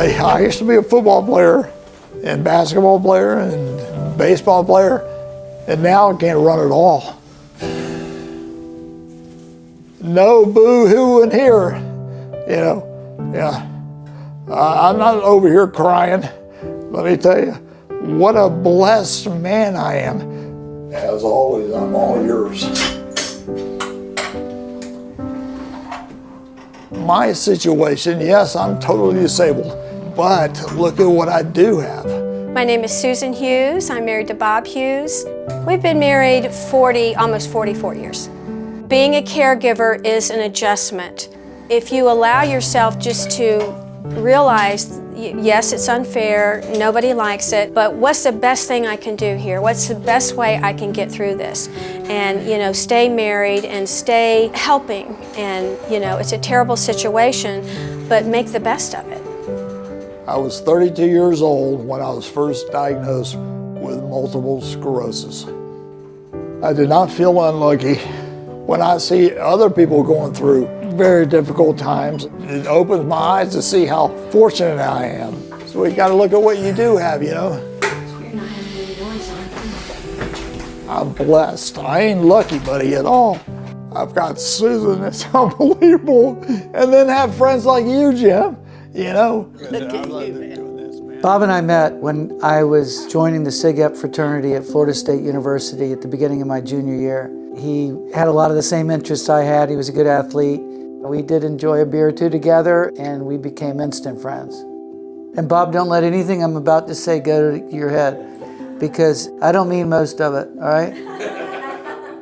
I used to be a football player and basketball player and baseball player, and now I can't run at all. No boo-hoo in here, you know. Yeah, I'm not over here crying. Let me tell you, what a blessed man I am. As always, I'm all yours. My situation, yes, I'm totally disabled, but look at what I do have. My name is Susan Hughes. I'm married to Bob Hughes. We've been married almost 44 years. Being a caregiver is an adjustment. If you allow yourself just to realize, yes, it's unfair, nobody likes it, but what's the best thing I can do here? What's the best way I can get through this? And, you know, stay married and stay helping. And, you know, it's a terrible situation, but make the best of it. I was 32 years old when I was first diagnosed with multiple sclerosis. I did not feel unlucky. When I see other people going through very difficult times, it opens my eyes to see how fortunate I am. So we got to look at what you do have, you know. I'm blessed. I ain't lucky, buddy, at all. I've got Susan, it's unbelievable. And then have friends like you, Jim, you know. Bob and I met when I was joining the SIGEP fraternity at Florida State University at the beginning of my junior year. He had a lot of the same interests I had. He was a good athlete. We did enjoy a beer or two together, and we became instant friends. And Bob, don't let anything I'm about to say go to your head, because I don't mean most of it, all right?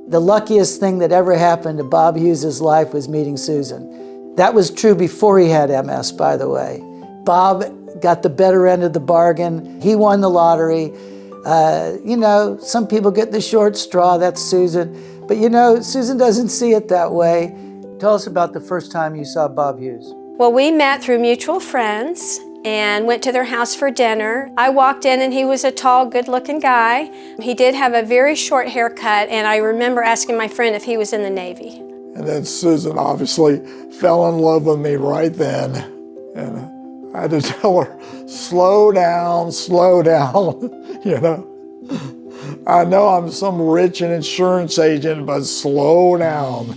The luckiest thing that ever happened to Bob Hughes' life was meeting Susan. That was true before he had MS, by the way. Bob got the better end of the bargain. He won the lottery. You know, some people get the short straw, that's Susan. But you know, Susan doesn't see it that way. Tell us about the first time you saw Bob Hughes. Well, we met through mutual friends and went to their house for dinner. I walked in and he was a tall, good-looking guy. He did have a very short haircut, and I remember asking my friend if he was in the Navy. And then Susan obviously fell in love with me right then. And I had to tell her, slow down, you know. I know I'm some rich and insurance agent, but slow down.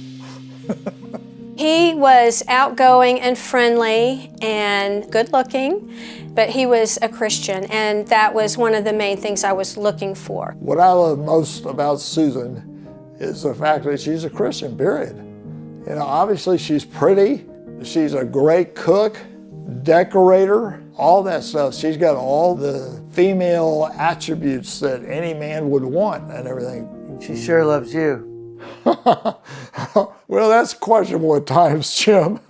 He was outgoing and friendly and good-looking, but he was a Christian, and that was one of the main things I was looking for. What I love most about Susan is the fact that she's a Christian, period. You know, obviously she's pretty, she's a great cook, decorator, all that stuff. She's got all the female attributes that any man would want and everything. She sure loves you. Well, that's questionable at times, Jim.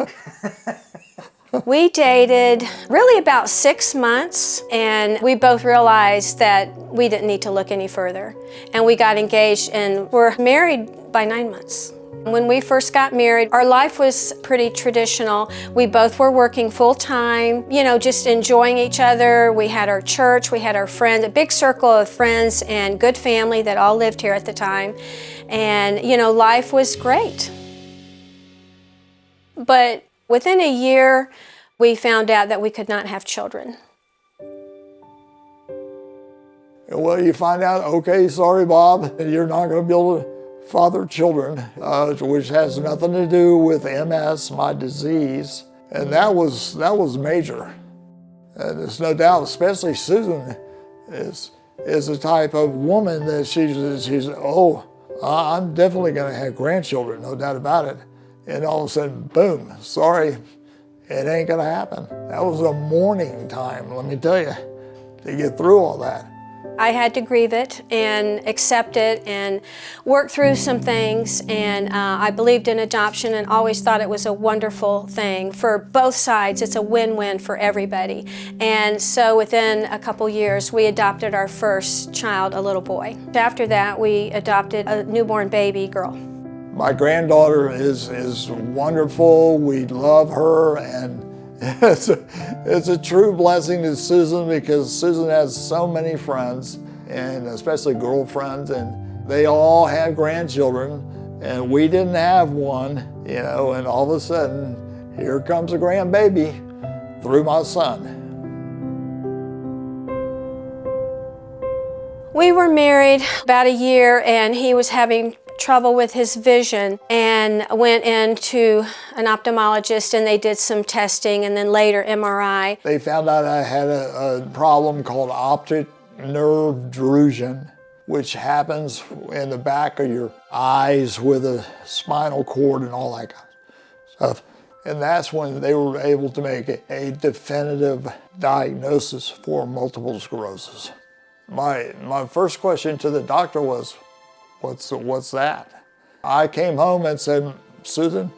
We dated really about 6 months, and we both realized that we didn't need to look any further. And we got engaged and were married by 9 months. When we first got married, our life was pretty traditional. We both were working full-time, you know, just enjoying each other. We had our church, we had our friends, a big circle of friends and good family that all lived here at the time. And, you know, life was great. But within a year, we found out that we could not have children. Well, you find out, okay, sorry, Bob, you're not going to be able to father children, which has nothing to do with MS, my disease. And that was major. And there's no doubt, especially Susan is the type of woman that she's I'm definitely going to have grandchildren, no doubt about it. And all of a sudden, boom, sorry, it ain't going to happen. That was a mourning time, let me tell you, to get through all that. I had to grieve it and accept it and work through some things, and I believed in adoption and always thought it was a wonderful thing for both sides. It's a win-win for everybody. And so within a couple years, we adopted our first child, a little boy. After that, we adopted a newborn baby girl. My granddaughter is wonderful. We love her, and it's a true blessing to Susan, because Susan has so many friends, and especially girlfriends, and they all have grandchildren, and we didn't have one, you know, and all of a sudden, here comes a grandbaby through my son. We were married about a year, and he was having trouble with his vision and went into an ophthalmologist, and they did some testing and then later MRI. They found out I had a problem called optic nerve drusen, which happens in the back of your eyes with a spinal cord and all that kind of stuff. And that's when they were able to make a definitive diagnosis for multiple sclerosis. My first question to the doctor was, what's that? I came home and said, Susan,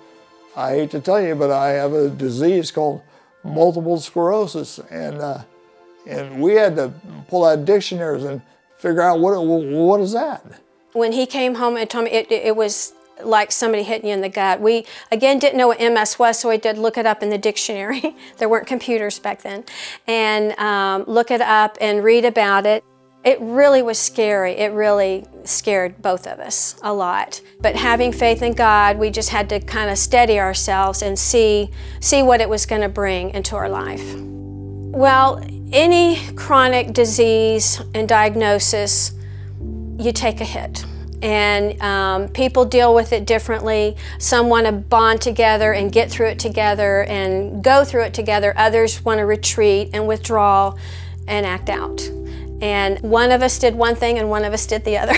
I hate to tell you, but I have a disease called multiple sclerosis. And we had to pull out dictionaries and figure out what is that? When he came home and told me, it was like somebody hitting you in the gut. We, again, didn't know what MS was, so we did look it up in the dictionary. There weren't computers back then. And look it up and read about it. It really was scary. It really scared both of us a lot. But having faith in God, we just had to kind of steady ourselves and see what it was going to bring into our life. Well, any chronic disease and diagnosis, you take a hit. And people deal with it differently. Some want to bond together and get through it together and go through it together. Others want to retreat and withdraw and act out. And one of us did one thing and one of us did the other.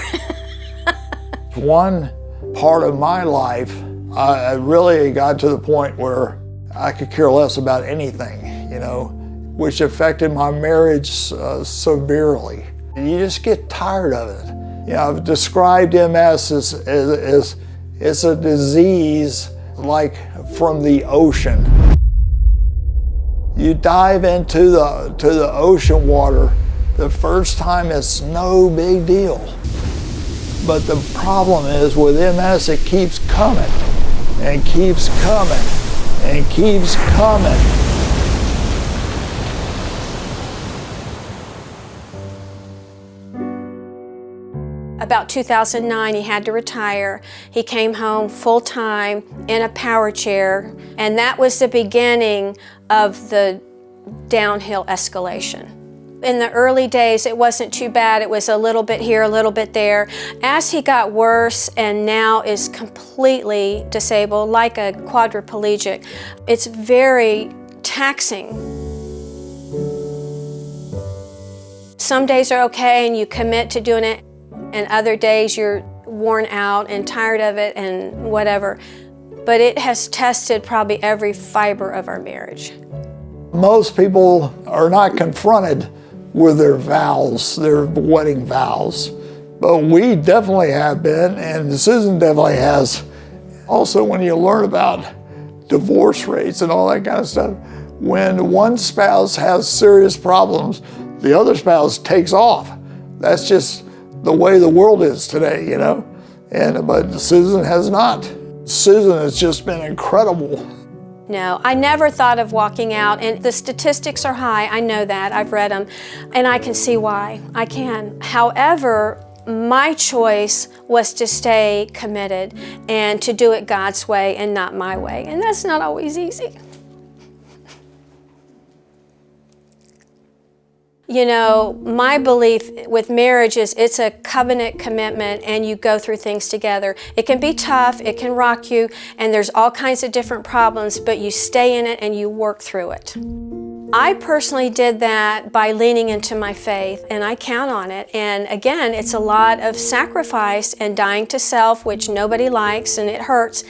One part of my life, I really got to the point where I could care less about anything, you know, which affected my marriage severely. You just get tired of it. You know, I've described MS as it's a disease like from the ocean. You dive into the ocean water, the first time it's no big deal. But the problem is with MS, it keeps coming and keeps coming and keeps coming. About 2009, he had to retire. He came home full-time in a power chair, and that was the beginning of the downhill escalation. In the early days, it wasn't too bad. It was a little bit here, a little bit there. As he got worse and now is completely disabled, like a quadriplegic, it's very taxing. Some days are okay and you commit to doing it, and other days you're worn out and tired of it and whatever. But it has tested probably every fiber of our marriage. Most people are not confronted with their vows, their wedding vows. But we definitely have been, and Susan definitely has. Also, when you learn about divorce rates and all that kind of stuff, when one spouse has serious problems, the other spouse takes off. That's just the way the world is today, you know. But Susan has not. Susan has just been incredible. No, I never thought of walking out, and the statistics are high. I know that, I've read them, and I can see why. I can. However, my choice was to stay committed and to do it God's way and not my way, and that's not always easy. You know, my belief with marriage is it's a covenant commitment and you go through things together. It can be tough, it can rock you, and there's all kinds of different problems, but you stay in it and you work through it. I personally did that by leaning into my faith, and I count on it. And again, it's a lot of sacrifice and dying to self, which nobody likes and it hurts.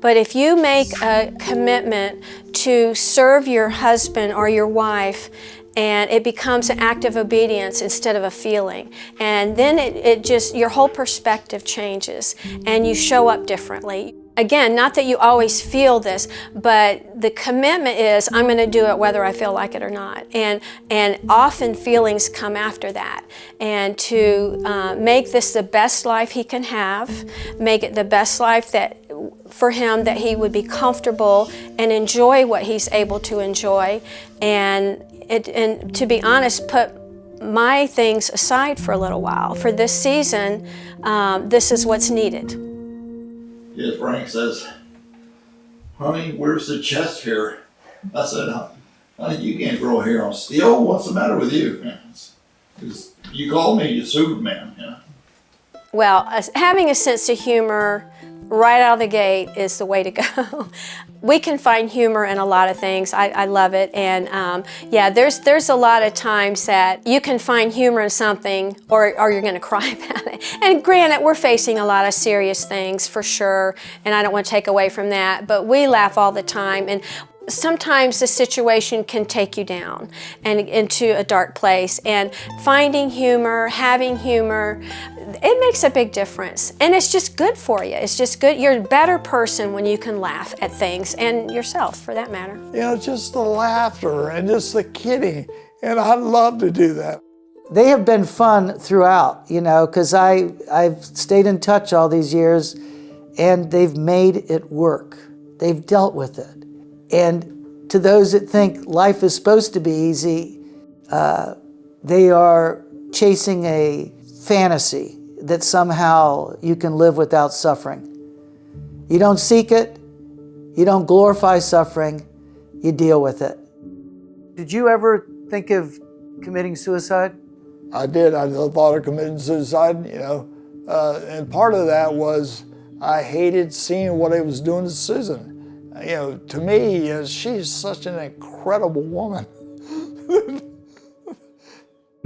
But if you make a commitment to serve your husband or your wife, and it becomes an act of obedience instead of a feeling. And then it just, your whole perspective changes and you show up differently. Again, not that you always feel this, but the commitment is, I'm going to do it whether I feel like it or not. And often feelings come after that. And to make this the best life he can have, make it the best life that for him, that he would be comfortable and enjoy what he's able to enjoy. And to be honest, put my things aside for a little while. For this season, this is what's needed. Yes, Frank says, honey, where's the chest hair? I said, honey, you can't grow hair on steel. What's the matter with you? Because You call me a Superman, yeah. Well, having a sense of humor right out of the gate is the way to go. We can find humor in a lot of things. I love it. And yeah, there's a lot of times that you can find humor in something or you're going to cry about it. And granted, we're facing a lot of serious things for sure, and I don't want to take away from that, but we laugh all the time. And sometimes the situation can take you down and into a dark place. And finding humor, having humor, it makes a big difference. And it's just good for you. It's just good. You're a better person when you can laugh at things, and yourself for that matter. You know, just the laughter and just the kidding. And I love to do that. They have been fun throughout, you know, because I've stayed in touch all these years, and they've made it work. They've dealt with it. And to those that think life is supposed to be easy, they are chasing a fantasy that somehow you can live without suffering. You don't seek it, you don't glorify suffering, you deal with it. Did you ever think of committing suicide? I did. I thought of committing suicide, you know. And part of that was I hated seeing what I was doing to Susan. You know, to me, she's such an incredible woman.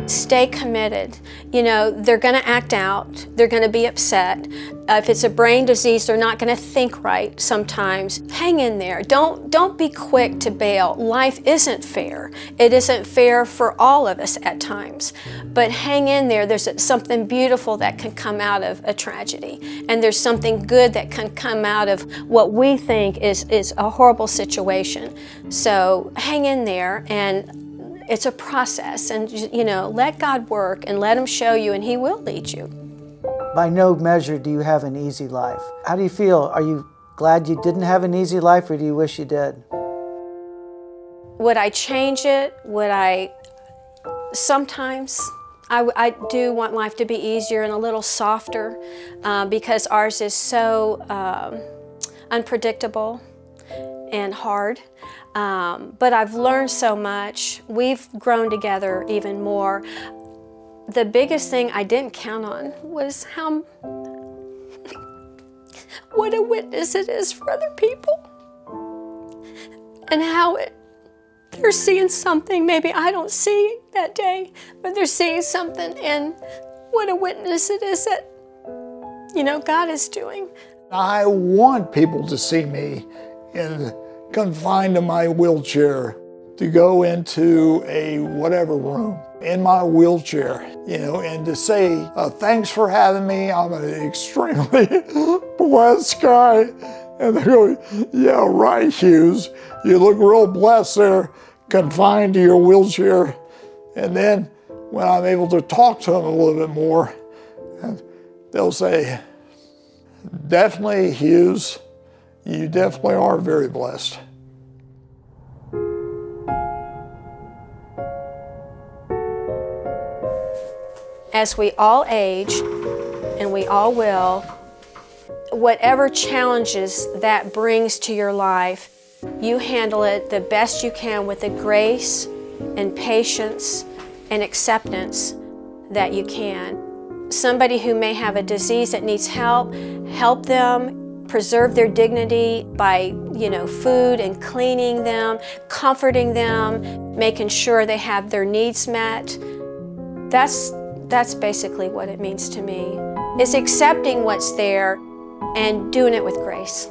Stay committed. You know, they're going to act out. They're going to be upset. If it's a brain disease, they're not going to think right sometimes. Hang in there. Don't be quick to bail. Life isn't fair. It isn't fair for all of us at times. But hang in there. There's something beautiful that can come out of a tragedy. And there's something good that can come out of what we think is a horrible situation. So hang in there, and it's a process, and you know, let God work and let Him show you, and He will lead you. By no measure do you have an easy life. How do you feel? Are you glad you didn't have an easy life, or do you wish you did? Would I change it? Would I? Sometimes. I do want life to be easier and a little softer because ours is so unpredictable and hard. But I've learned so much. We've grown together even more. The biggest thing I didn't count on was what a witness it is for other people. And how they're seeing something maybe I don't see that day, but they're seeing something, and what a witness it is that, you know, God is doing. I want people to see me confined to my wheelchair, to go into a whatever room in my wheelchair, you know, and to say, thanks for having me. I'm an extremely blessed guy. And they go, yeah, right, Hughes. You look real blessed there, confined to your wheelchair. And then when I'm able to talk to them a little bit more, they'll say, definitely, Hughes, you definitely are very blessed. As we all age, and we all will, whatever challenges that brings to your life, you handle it the best you can with the grace and patience and acceptance that you can. Somebody who may have a disease that needs help, help them. Preserve their dignity by, you know, food and cleaning them, comforting them, making sure they have their needs met. That's basically what it means to me. It's accepting what's there and doing it with grace.